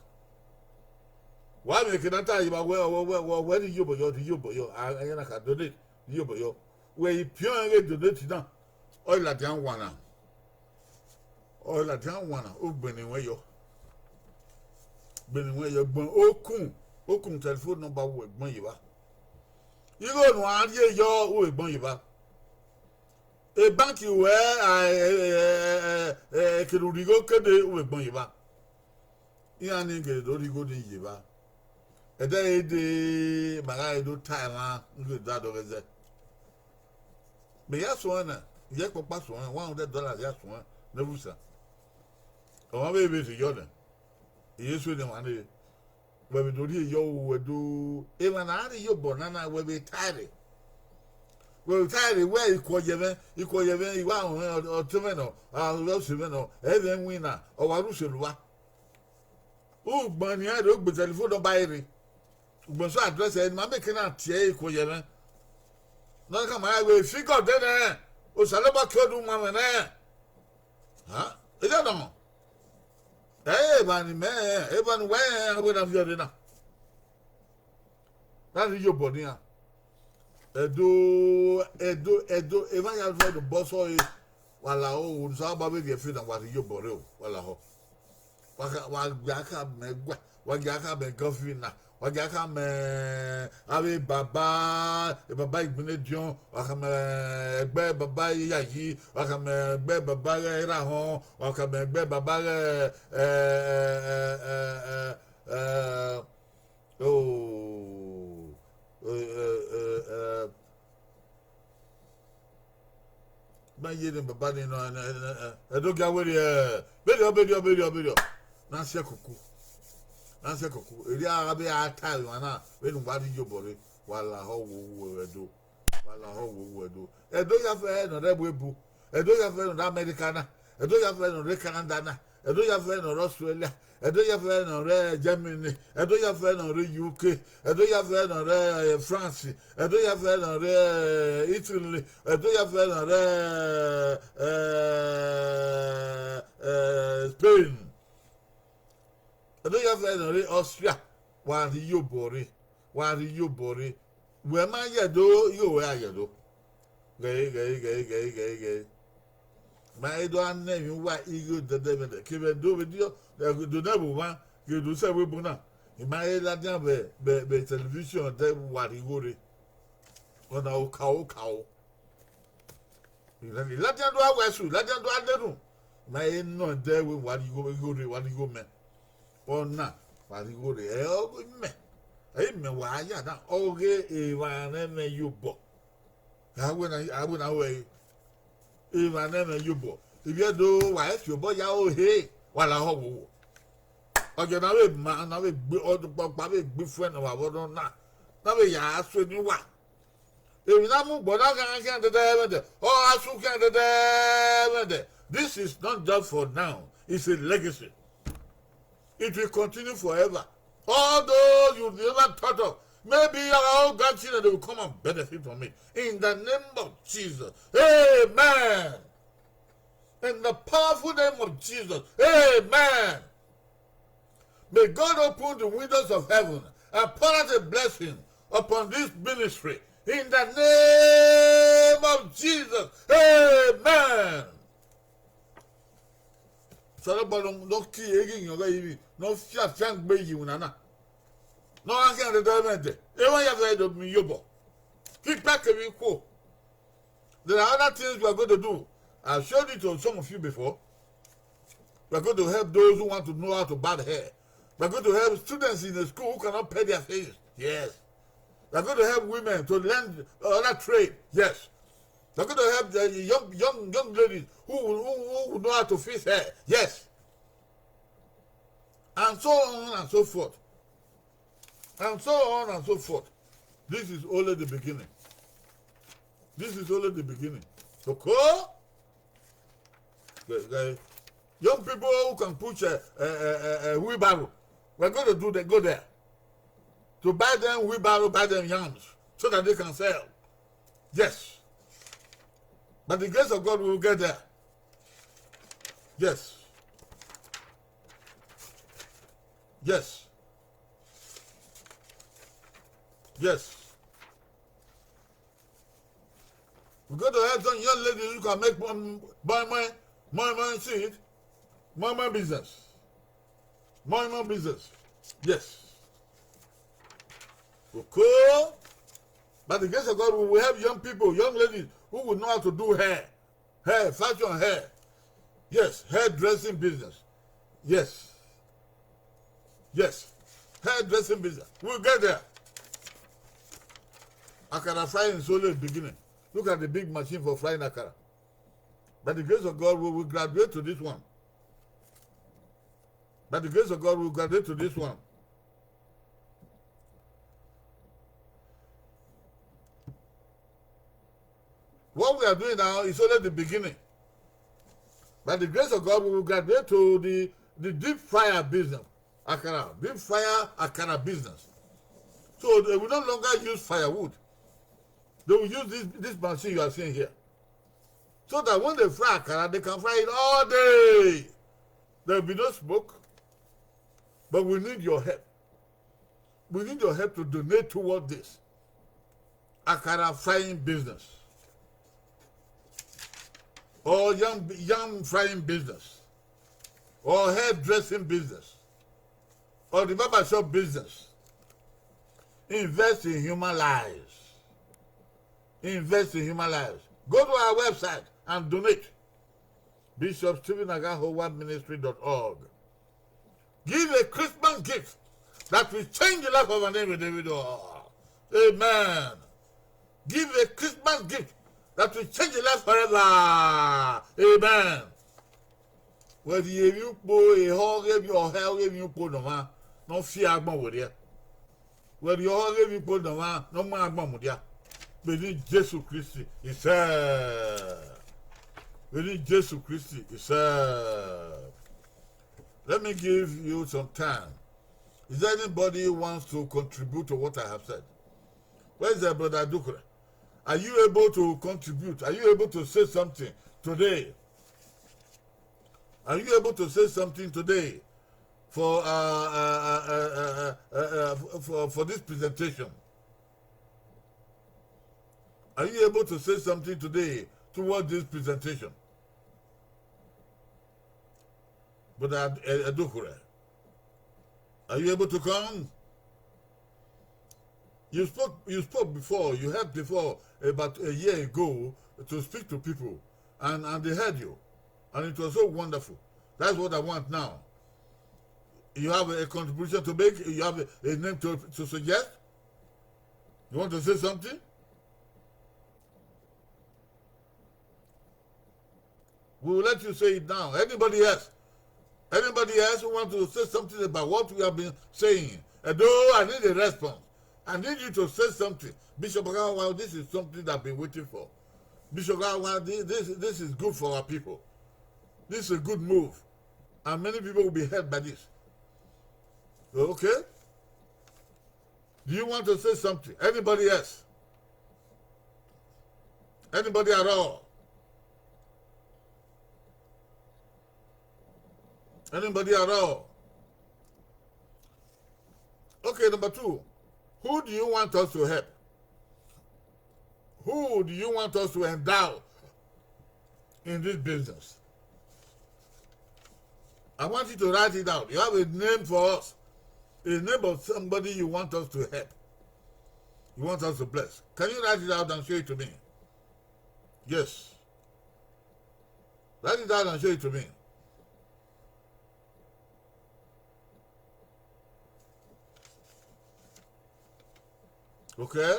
Why make it tell you about where the Yobo, I can donate Yobo, where you pure donate now. Oil at young one. Opening where you're. Benin where you're born. Okun telephone number with Boniva. You go no idea your with Boniva. A bank you where I could go with Boniva. Yanni get Dorigo de Yiva. A day de Marai do Thailand, good that over there. But yes, one. Yes, pass $100. Yes, one. Never sir. Oh, my baby to Jordan. Yes, with the money. When we do here, you do even out of your banana will be tidy. Well, tidy where you call you want or Tiveno, or Seveno, even winner, or Warusilwa. Oh, Bunny, I look with telephone by it. But so address and my making out tea, call you. Not come my way, she got there. O salaba kyodu mama na ha ida no bani me bani we we na vyode na that is your body ah edo eva ya for the boss o wala o so ba be dey feel na what your body o wala ho wa ga megwa wa ga be governor Wagaka me ave baba Igbinedion wakame egbe baba yayi wakame egbe baba era hon wakame egbe baba ba yede baba ni no edoga weri bedio na se kuku Nancy Coco, Arabi Atal, when what did you body while a whole will do? While a whole will do. A do you have a Rebu, a do you have an Americana, a do you have an Canada, a do you have an Australia, a do you have an Germany, a do you have an UK, a do you have an France, a do you have an Italy, a do you have an Spain. I don't have any Austria. While you bore, where my yado, you wear yado. Gay. My don't name you why you the devil. Keep do with you, do never one, you do say we buna. In my Latin be television, they what he would. On a cow. Let them do our west, let them do our little. My no there with what you go, man. Or not, what you go there, oh, man. Amen. Why, yeah, now, okay, if I never you book. I went away. If I never you book. If you do, why, you boy, oh, hey, while I hope. Okay, now, man, now, all the big friend of our water now. Now, we are swimming what? If you not move, but I can't the oh, I can't the this is not just for now, it's a legacy. It will continue forever. Although you never thought of, maybe our own grandchildren will come and benefit from it. In the name of Jesus. Amen. In the powerful name of Jesus. Amen. May God open the windows of heaven and pour out a blessing upon this ministry. In the name of Jesus. Amen. So no key again, you're going no shot shank baby nana. No, I can't do that. Everyone has heard of me, Yobo. Keep back a week. There are other things we are going to do. I've showed it to some of you before. We are going to help those who want to know how to bat hair. We are going to help students in the school who cannot pay their fees. Yes. We are going to help women to learn other trade. Yes. We are going to help the young ladies who know how to fix hair. Yes. And so on and so forth. And so on and so forth. This is only the beginning. This is only the beginning. So, young people who can push a wheelbarrow, we're going to do that. Go there. To buy them wheelbarrow, buy them yams, so that they can sell. Yes. But the grace of God will get there. Yes. Yes. Yes. We're going to have some young ladies who can make more seed, more business. More business. Yes. Okay. By the grace of God, we will have young people, young ladies who will know how to do hair, fashion hair. Yes, hairdressing business. Yes. Yes. Hairdressing business. We'll get there. Akara frying is only the beginning. Look at the big machine for frying akara. By the grace of God, we will graduate to this one. By the grace of God, we will graduate to this one. What we are doing now is only the beginning. By the grace of God, we will graduate to the deep fryer business. Akara. Deep fryer akara business. So they will no longer use firewood. They will use this machine you are seeing here. So that when they fry akara, they can fry it all day. There will be no smoke. But we need your help. We need your help to donate toward this akara frying business. Or young frying business. Or hairdressing business. Or the barbershop business. Invest in human lives. Invest in human lives. Go to our website and donate. BishopStephenAgahowaMinistry.org. Give a Christmas gift that will change the life of an individual. Amen. Give a Christmas gift that will change the life forever. Amen. Whether you put a hog, your hell, you put no man, no fear agbo with you. Whether you hog, you put no man, no man agbo with you. We need Jesus Christ. He said. We need Jesus Christ. He said. Let me give you some time. Is there anybody who wants to contribute to what I have said? Where is the brother Dukre? Are you able to contribute? Are you able to say something today? Are you able to say something today for this presentation? Are you able to say something today toward this presentation? Brother Adukure, are you able to come? You spoke before. You helped before about a year ago to speak to people, and they heard you, and it was so wonderful. That's what I want now. You have a contribution to make. You have a name to suggest. You want to say something? We will let you say it now. Anybody else? Anybody else who wants to say something about what we have been saying? Though I need a response. I need you to say something. Bishop Agawa, this is something that I've been waiting for. Bishop Agawa, this is good for our people. This is a good move. And many people will be helped by this. Okay? Do you want to say something? Anybody else? Anybody at all? Anybody at all? Okay, number 2. Who do you want us to help? Who do you want us to endow in this business? I want you to write it out. You have a name for us. A name of somebody you want us to help. You want us to bless. Can you write it out and show it to me? Yes. Write it out and show it to me. Okay?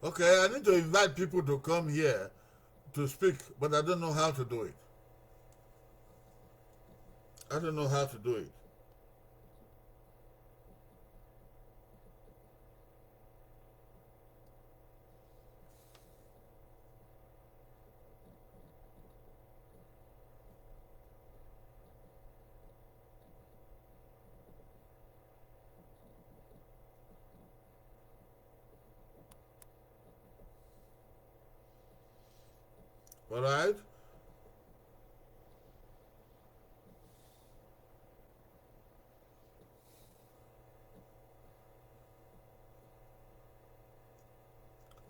Okay, I need to invite people to come here to speak, but I don't know how to do it. I don't know how to do it. All right?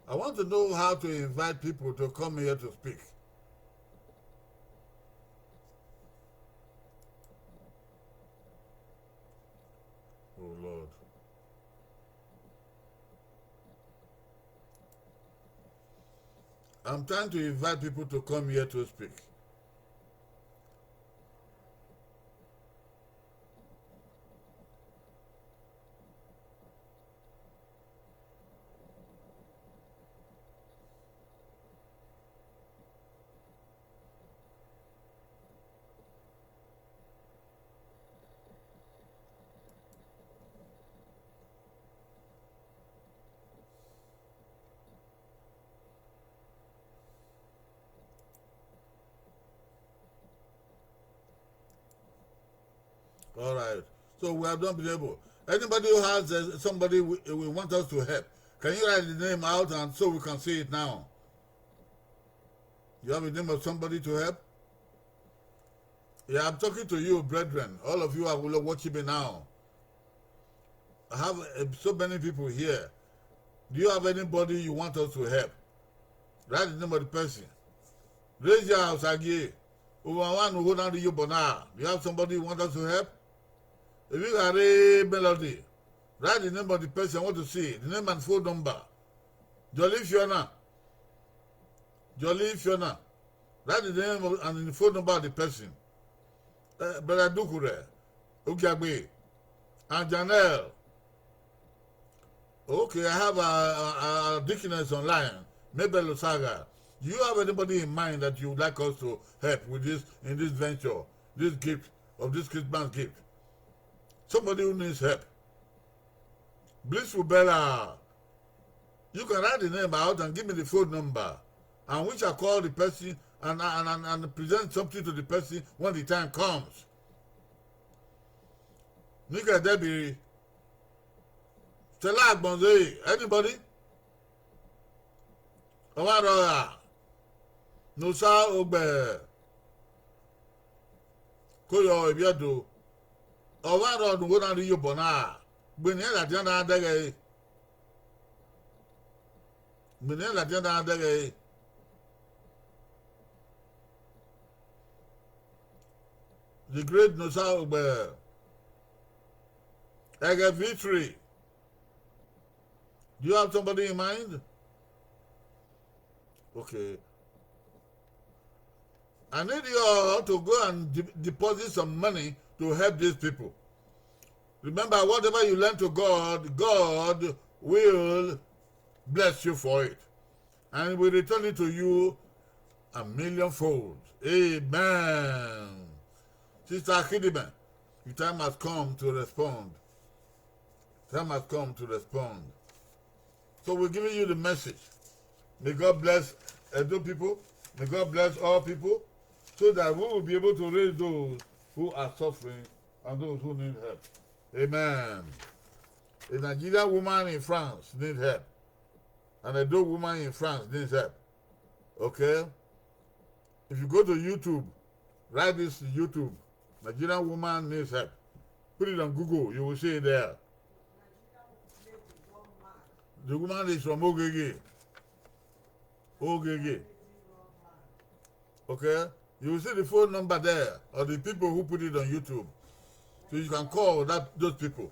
I want to know how to invite people to come here to speak. Oh, Lord. I'm trying to invite people to come here to speak. All right. So we have not been able. Anybody who has somebody we want us to help, can you write the name out and so we can see it now? You have a name of somebody to help? Yeah, I'm talking to you, brethren. All of you are watching me now. I have so many people here. Do you have anybody you want us to help? Write the name of the person. Raise your house again. Do you have somebody you want us to help? If you got a melody, write the name of the person I want to see, the name and phone number. Jolie Fiona. Jolie Fiona. Write the name and the phone number of the person. Brother Dukure, Ukiagbe, and Janelle. Okay, I have a Dickiness online, Mabel Lusaga. Do you have anybody in mind that you would like us to help with this in this venture, this gift of this Christmas gift? Somebody who needs help. Blissful Bella. You can write the name out and give me the phone number, and we shall call the person and present something to the person when the time comes. Nika Debbie, Telag Bonze, anybody? Awara Nusa Ogbe Koyo Ibiado Awara Nwona Ri Yobona Gbeni la diana adege Gbeni la diana adege the great Nusa Ogbe Ege Victory. Do you have somebody in mind? Okay. I need you all to go and deposit some money to help these people. Remember, whatever you lend to God, God will bless you for it. And will return it to you a millionfold. Amen. Sister Akidiman, the time has come to respond. Time has come to respond. So we're giving you the message. May God bless Edo people. May God bless all people, so that we will be able to raise those who are suffering and those who need help. Amen. A Nigerian woman in France needs help. And a Edo woman in France needs help. Okay? If you go to YouTube, write this YouTube. Nigerian woman needs help. Put it on Google. You will see it there. The woman is from Ogege. Ogege. Okay? You will see the phone number there, or the people who put it on YouTube. So you can call those people.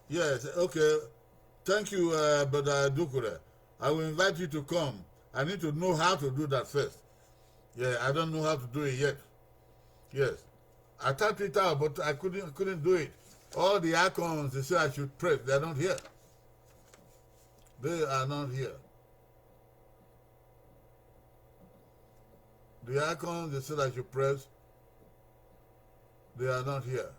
Yes, okay. Thank you, Brother Dukure. I will invite you to come. I need to know how to do that first. Yeah, I don't know how to do it yet. Yes. I typed it out, but I couldn't do it. All the icons they say I should press, they are not here. They are not here. The icons they said I should press, they are not here.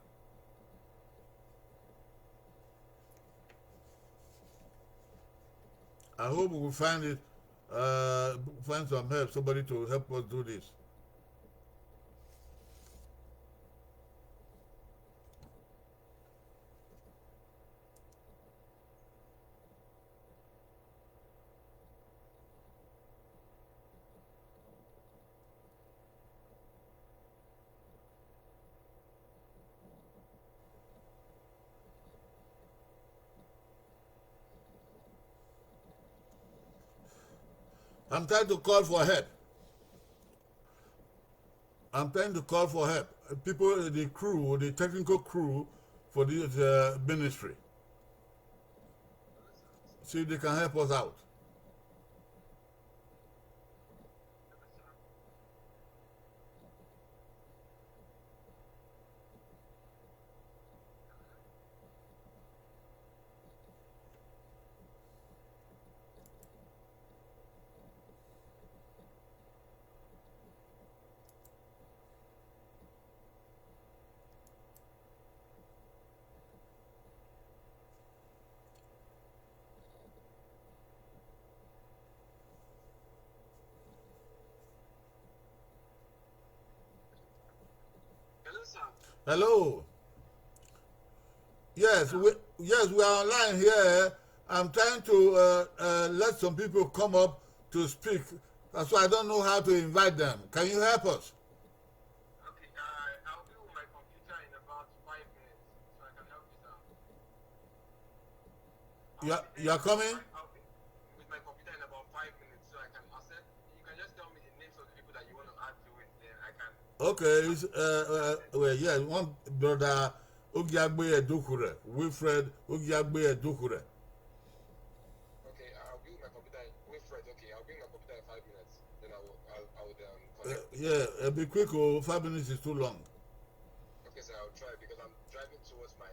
I hope we will find it, find some help, somebody to help us do this. I'm trying to call for help. I'm trying to call for help. People, the crew, the technical crew for this ministry. See if they can help us out. Hello. Yes, we are online here. I'm trying to let some people come up to speak. So I don't know how to invite them. Can you help us? Okay, I'll be with my computer in about 5 minutes, so I can help you out. You are coming? I'll be with my computer in about 5 minutes, so I can accept. You can just tell me the names of the people that you want to add to it, then I can. Okay, well, yeah, one brother Ogiagbe Edokure, Wilfred Ogiagbe Edokure. Okay, I'll be with my computer. Wilfred, okay, I'll be with my computer in 5 minutes, then I will connect. Yeah, be quick. 5 minutes is too long. Okay, sir, I'll try because I'm driving towards my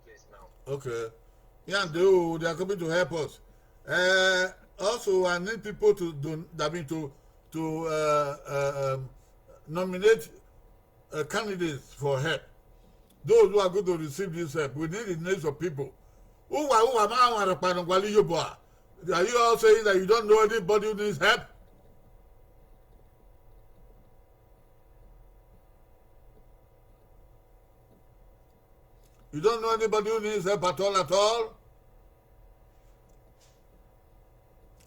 place now. Okay. Yeah, they are coming to help us. Also, I need people to nominate candidates for help. Those who are going to receive this help, we need the names of people. Are you all saying that you don't know anybody who needs help? You don't know anybody who needs help at all?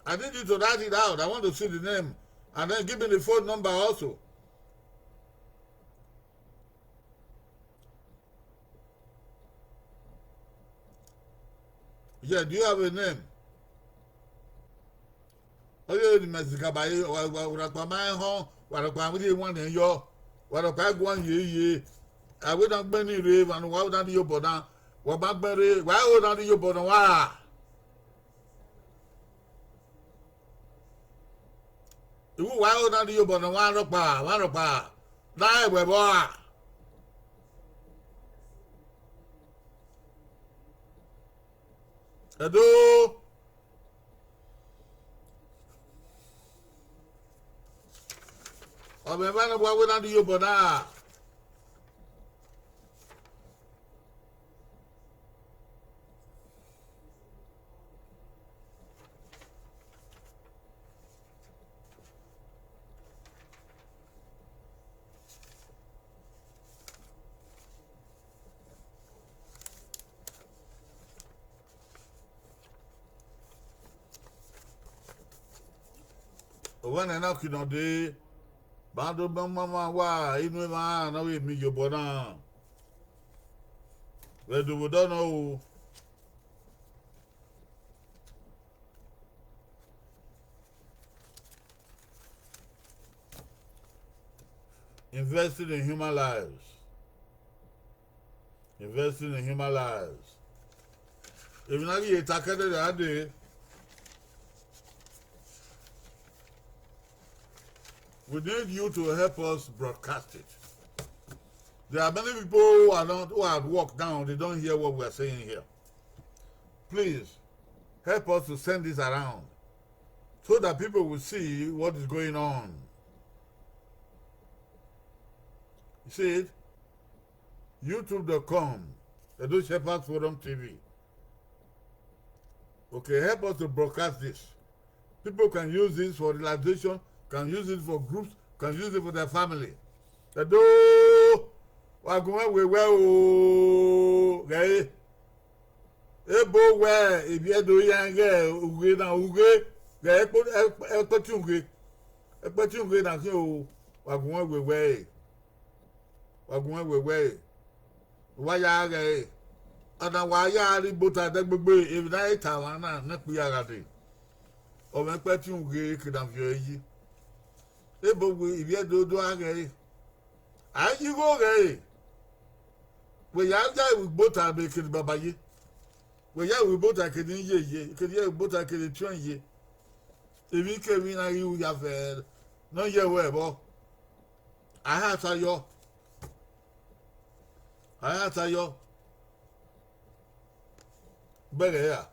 I need you to write it out. I want to see the name. And then give me the phone number also. Yeah, do you have a name? Oh, yeah, the Mexican by my home, what a with you one in your, what a pack 1 year. I would not be any rave and why would not you put down? What back berry? Why would not you put on? Why would not you put on 1 o'clock? Die, we boy. Hello? Oh, my man, why would not you put on? When I knock on the Bando Mama, why, even man, no, me your bona. Where do we don't know? Investing in human lives. Investing in human lives. If you not get attacked that day, we need you to help us broadcast it. There are many people who are at work now, they don't hear what we are saying here. Please, help us to send this around so that people will see what is going on. You see it? YouTube.com, Edo Shepherd Forum TV. Okay, help us to broadcast this. People can use this for relaxation, can use it for groups, can use it for their family. Edo, wagunwe wewe o, okay? Ebo we, if you do yange, uge na uge, ekpeti uge na ki o, wagunwe wewe. Wagunwe wewe. Waya ge. Ana waya ri bota de gbegbe, if na ita wa na pe ara de. O me ekpeti uge ki na fi yi. Ebo we, if you do age. Ayi go ge. We ya ja we bota be ki baba yi. We ya we bota ki ni ye, ki ye bota ki ni tun ye. Ebi ke mi na yu ya fe. No ye we bo. Aha ta yo. Aha ta yo. Bere ya.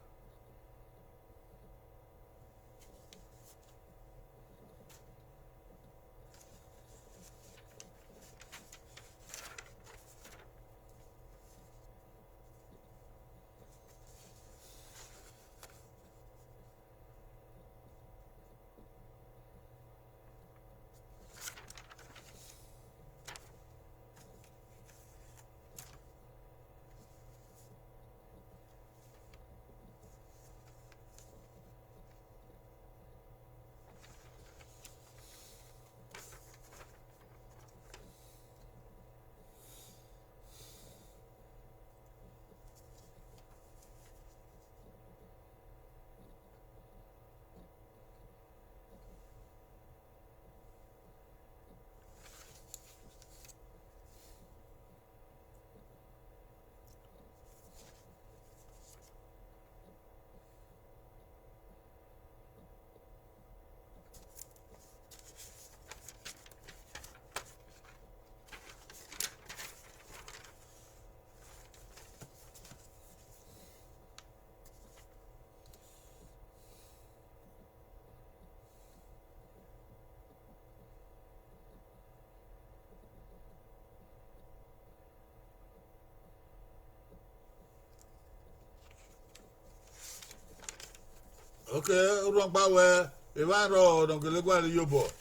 Okay, urong pawe, Ivaro, don't get a yobo.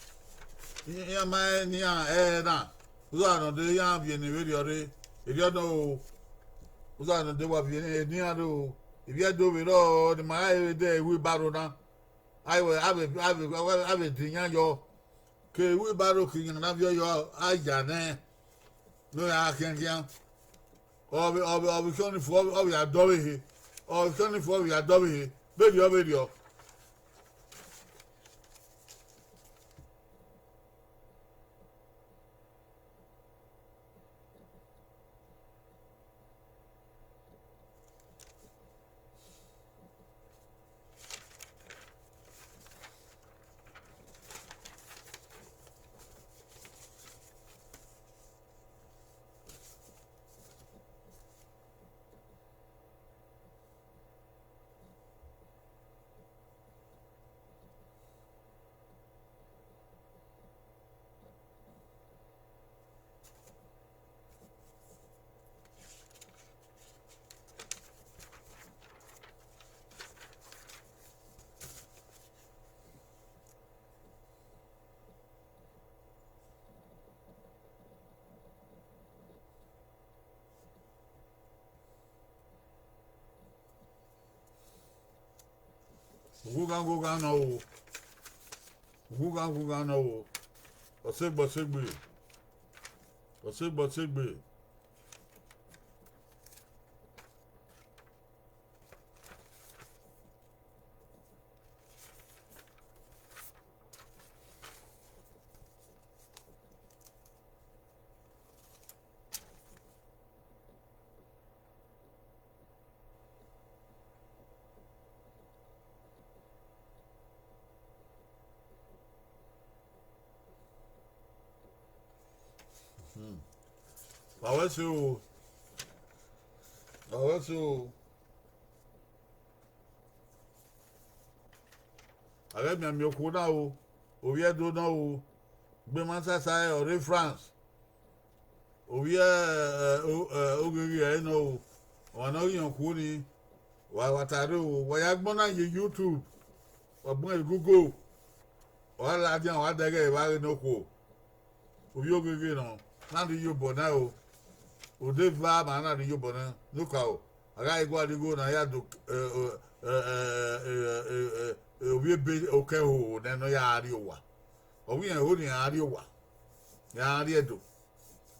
Yeah, my near, na. Who are not the young in the video, if you know Uzana de wa viene ni ado. If you do it all, the my day we battle now. I will have a thing yo. Ke we battle king na yo aja ne. No ya can can. Or we can for we are doing here. Or can for we are doing here. Video. Guga no. Guga no. Osegbe. Awesu. Are mi ami oku na o. Owi edo na o. Gbe man sasa ore France. Owi ogiri e na o. Wa na yan ku ni. Wa watare o. Wa ya gbon na ye YouTube. Wa gbon e Google. Wa la di an wa dege wa re no ko. Owi ogiri na. Na di yo bona o. Ode va mana di yo bona. Nuka o. Aga igwa di go na ya do obi be okay ho na no ya ari owa obi en ho ni ari owa ya ari edo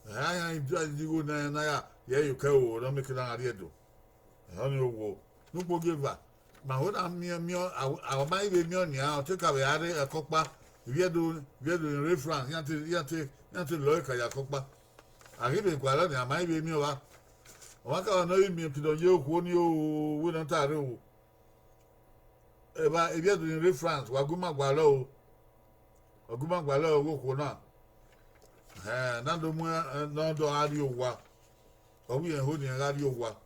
ya di go na ya you okay ho no make na ari edo ho ni owo nu po geva ma ho na mi awo mai be mi oni a o te ka be ari ekopa viedo in reference yante lo ka ya kopa ari be kwa lo ni amai be mi wa o ka no mi pido ye oku ni o we na tare o eba ebi edo in reference waguma gwalo wo ko na na do mu na do ari owa owi en ho ni ari owa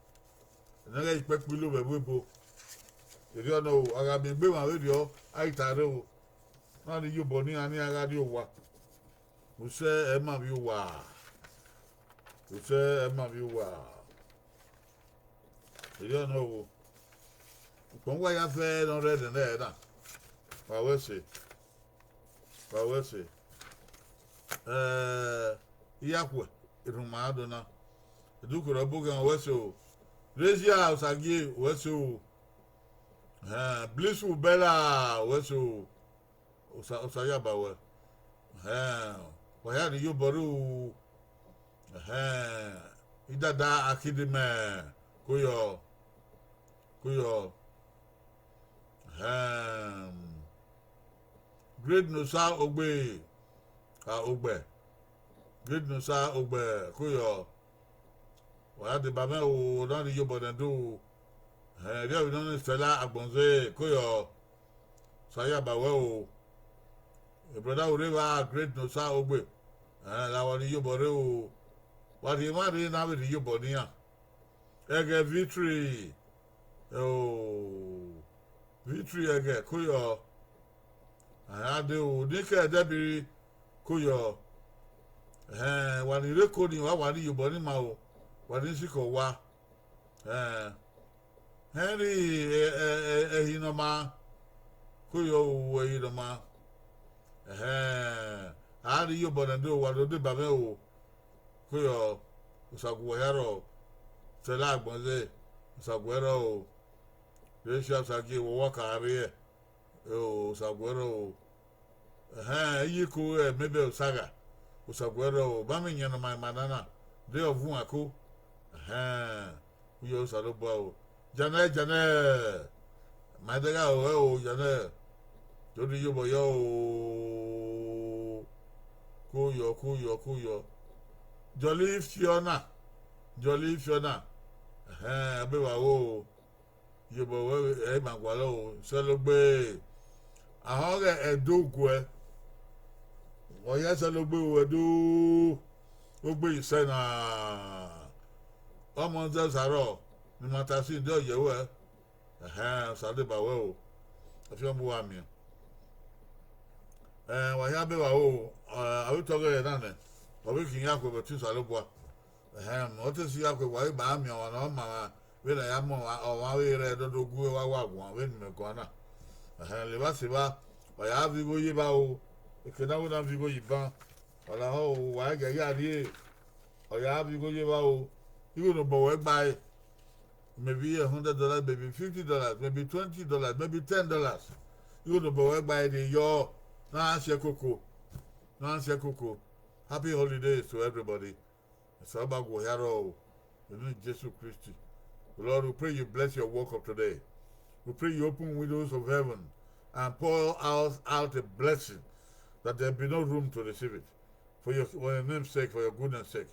na ga ipe pilo be bo eri ona o aga mi gbe wa we o ai tare o na ni yo boni ani ari owa mo se e ma bi wa eri ona o Kongwa ya fe no red na. Wa we say. Iyakwe irumado na. Edukuro bogan we say o. Regia osagi we say o. Blisu bella we say o. Osaya ba we. Wa ya ni yo boru. Idada akidime kuyo. Great Nusa Ogbe Great Nusa Ogbe kuyo wa de ba me o na di yobo den do dia we no Stella Agbonze kuyo saya ba we o e brother Oreva Great Nusa Ogbe la wa ni yobo re o wa di ma ri na we di yobo ni a ege victory victory ege kuyo ade o dike debiri kuyo wa ni reko ni wa ni yobo ni ma o wa ni siko wa Henry ehinoma kuyo ehinoma ari yobo na do wa do ba me o kuyo usagu yaro Tela Bonze, Saguero, Bishop Sagi will walk area. Oh, Saguero. Yiku, maybe Saga. Saguero, Bamin, my manana. Day of Wuaku. We also know Janet, my dega, oh, Janet. Don't you boy, yo. Kuyo. Jolly Fiona. Abewa o. Yobo Magwalo, celebrate. Ahoga Edogwe. Oya celebrate Edo. Ogbe Sena. Omonza Saro. Ni matasi do yewe. Sade bawe o. Afio mu ami. Wa ya bewa o. Awi toge nane. Obi kinya ko betu salobwa. Ote si akwe wa ba ami ona ma we na ya mo wa we re do gu wa we ni me ko na. Le ba se ba wa ya vi go yi ba o. E ke na wo na vi go yi ba. Wala ho wa ga ya ri. O ya vi go yi ba o. You no bo we buy maybe $100, maybe $50, maybe $20, maybe $10. You know, but by the your Nancy Coco. Happy holidays to everybody. Sabago Hero, you know, Jesus Christ. Lord, we pray you bless your work of today. We pray you open windows of heaven and pour out a blessing that there be no room to receive it. For your name's sake, for your goodness' sake.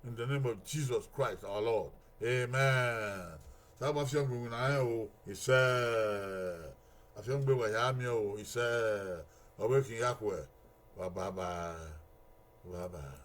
In the name of Jesus Christ, our Lord. Amen. Sábà fi ọ̀gbìn náà o, ìṣe àfihàn gbé wàyà mi o, ìṣe ọ̀bẹ kìí yàkùẹ̀, bye bye.